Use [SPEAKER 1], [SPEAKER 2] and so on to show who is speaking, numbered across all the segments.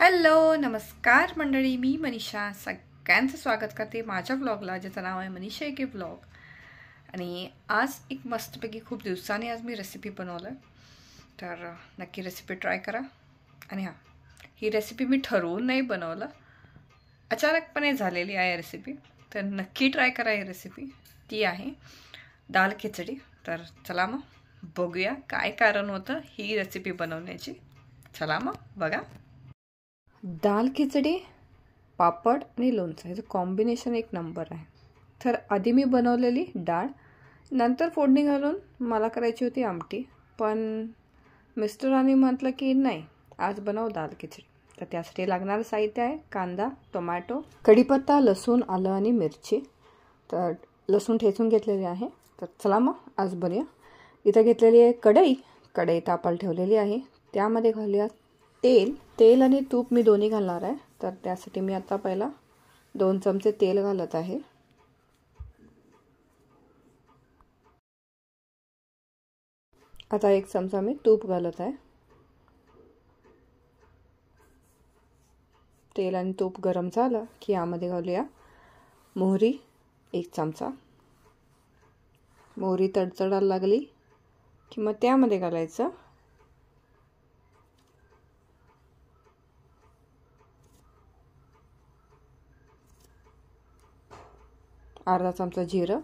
[SPEAKER 1] Hello नमस्कार मंडळी, मी मनीषा सगळ्यांचं स्वागत करते माझ्या व्लॉगला, ज्याचं नाव आहे मनीषा एके व्लॉग. आणि आज एक मस्तपैकी खूप दिवसांनी आज मी रेसिपी बनवलं, तर नक्की रेसिपी ट्राय करा. आणि हां, ही रेसिपी मी ठरवून नाही बनवलं, अचानकपणे झालेली आहे रेसिपी, तर नक्की ट्राय करा ही रेसिपी. ती आहे दाल खिचडी. तर चला मग बघूया काय कारण होतं ही रेसिपी बनवण्याची. चला मग बघा. दाल खिचडी, पापड आणि लोणचं ह्याचं कॉम्बिनेशन एक नंबर आहे. तर आधी मी बनवलेली डाळ, नंतर फोडणी घालून मला करायची होती आमटी, पण मिस्टरांनी म्हटलं की नाही आज बनव दाल खिचडी. तर त्यासाठी लागणारं साहित्य आहे कांदा, टोमॅटो, कढीपत्ता, लसूण, आलं आणि मिरची. तर लसूण ठेचून घेतलेले आहे. तर चला मग आज बनवूया. इथं घेतलेली आहे कढई तापायला ठेवलेली आहे. त्यामध्ये घालूया तेल आणि तूप मी दोन्ही घालणार आहे. तर त्यासाठी मी आता पहिला 2 चमचे तेल घालत आहे. आता 1 चमचा मी तूप घालत आहे. तेल आणि तूप गरम झालं की यामध्ये घालूया मोहरी 1 चमचा. मोहरी तडतडायला लागली की मग त्यामध्ये घालायचं अर्धा चमचा जिरं,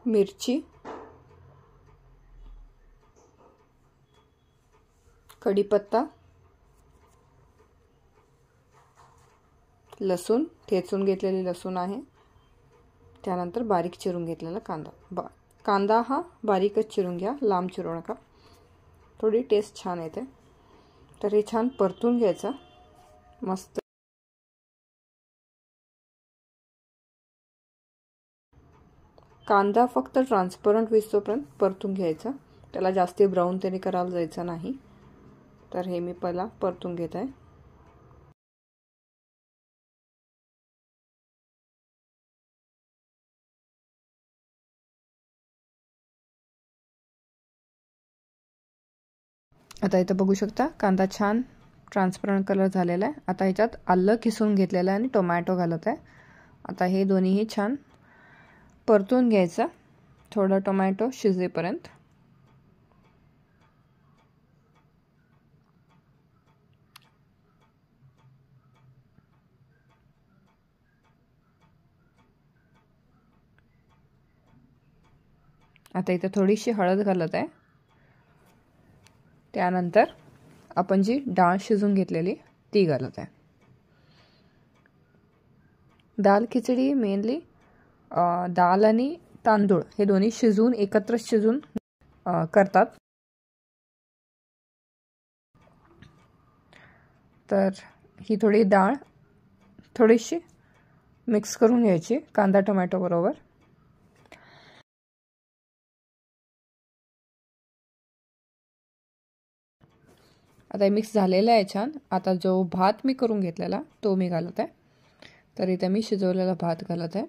[SPEAKER 1] मिरची, कढीपत्ता, लसूण ठेचून घेतलेली लसूण आहे. त्यानंतर बारीक चिरून घेतलेला कांदा. कांदा हा बारीकच चिरून घ्या, लांब चिरू नका, थोडी टेस्ट छान येते. तर हे छान परतून घ्यायचं मस्त. कांदा फक्त ट्रान्सपरंट होईस्तोपर्यंत परतून घ्यायचा, त्याला जास्ती ब्राऊन तरी करायला जायचं नाही. तर हे मी पहिला परतून घेत आहे. आता इथं बघू शकता कांदा छान ट्रान्सपरंट कलर झालेला आहे. आता ह्याच्यात आलं किसून घेतलेलं आहे आणि टोमॅटो घालत आहे. आता हे दोन्हीही छान परतून घ्यायचं थोडं टोमॅटो शिजेपर्यंत. आता इथं थोडीशी हळद घालत आहे. त्यानंतर आपण जी डाळ शिजून घेतलेली ती घालत आहे. दाल खिचडी मेनली डाळ आणि तांदूळ हे दोन्ही शिजून एकत्र शिजून करतात. तर ही थोडी डाळ थोडीशी मिक्स करून घ्यायची कांदा टोमॅटो बरोबर. आता हे मिक्स झालेलं आहे छान. आता जो भात मी करून घेतलेला तो मी घालत आहे. तर इथे मी शिजवलेला भात घालत आहे.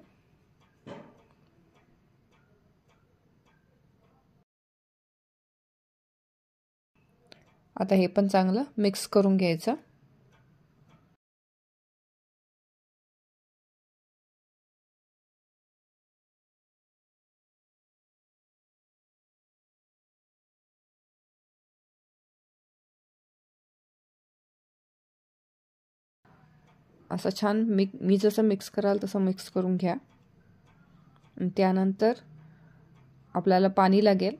[SPEAKER 1] आता हे पण चांगलं मिक्स करून घ्यायचं. असं छान मी जसं मिक्स कराल तसं मिक्स करून घ्या. त्यानंतर आपल्याला पाणी लागेल.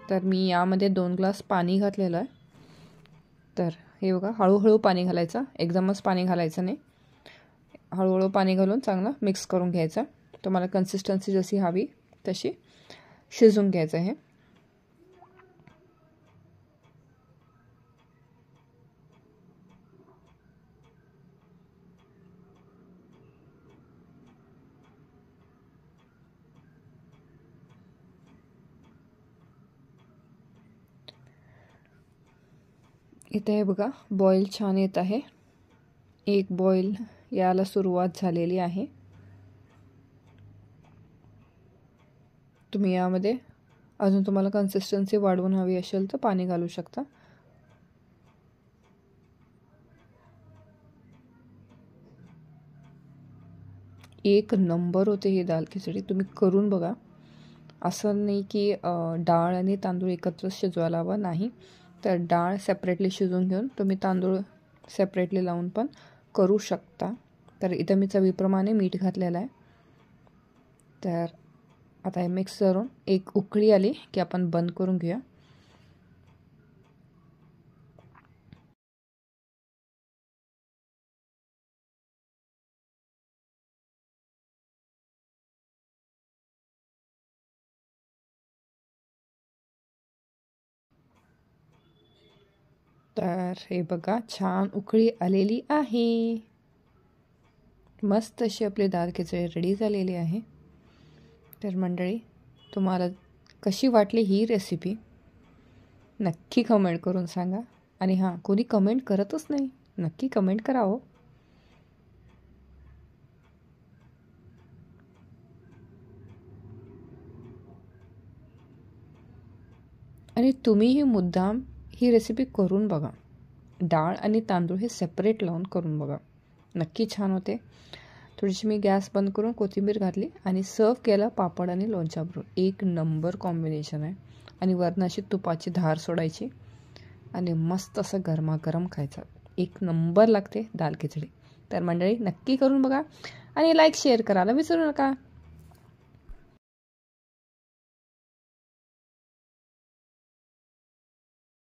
[SPEAKER 1] तर मी यामध्ये 2 ग्लास पाणी घातलेलं आहे. तर हे बघा, हळूहळू पाणी घालायचं, एकदमच पाणी घालायचं नाही. हळूहळू पाणी घालून चांगलं मिक्स करून घ्यायचं. तुम्हाला कन्सिस्टन्सी जशी हवी तशी शिजून घ्यायचं आहे. इथे बघा बॉईल छान येत आहे. एक बॉईल याला सुरुवात झालेली आहे. तुम्ही यामध्ये अजून तुम्हाला कन्सिस्टन्सी वाढवून हवी असेल तर पाणी घालू शकता. एक नंबर होते ही दाल खिचडी, तुम्ही करून बघा. असं नाही की डाळ आणि तांदूळ एकत्र शिजवायला हवं, नाही. तर डाळ सेपरेटली शिजवून घेऊन तुम्ही तांदूळ सेपरेटली लावून पण करू शकता. तर इथं मी चवीप्रमाणे मीठ घातलेलं आहे. तर आता हे मिक्स करून एक उकळी आली की आपण बंद करून घेऊया. तर हे बघा छान उकळी आलेली आहे. मस्त अशी आपली दाल खिचडी रेडी झालेली आहे. तर मंडळी, तुम्हाला कशी वाटली ही रेसिपी नक्की कमेंट करून सांगा. आणि हां, कोणी कमेंट करतच नाही, नक्की कमेंट करा हो. आणि तुम्हीही मुद्दाम ही रेसिपी करून बघा. डाळ आणि तांदूळ हे सेपरेट लावून करून बघा, नक्की छान होते. थोडीशी मी गॅस बंद करून कोथिंबीर घातली आणि सर्व केलं पापड आणि लोणच्याबरोबर. एक नंबर कॉम्बिनेशन आहे. आणि वरनं अशी तुपाची धार सोडायची आणि मस्त असं गरमागरम खायचं. एक नंबर लागते दाल खिचडी. तर मंडळी नक्की करून बघा आणि लाईक शेअर करायला विसरू नका.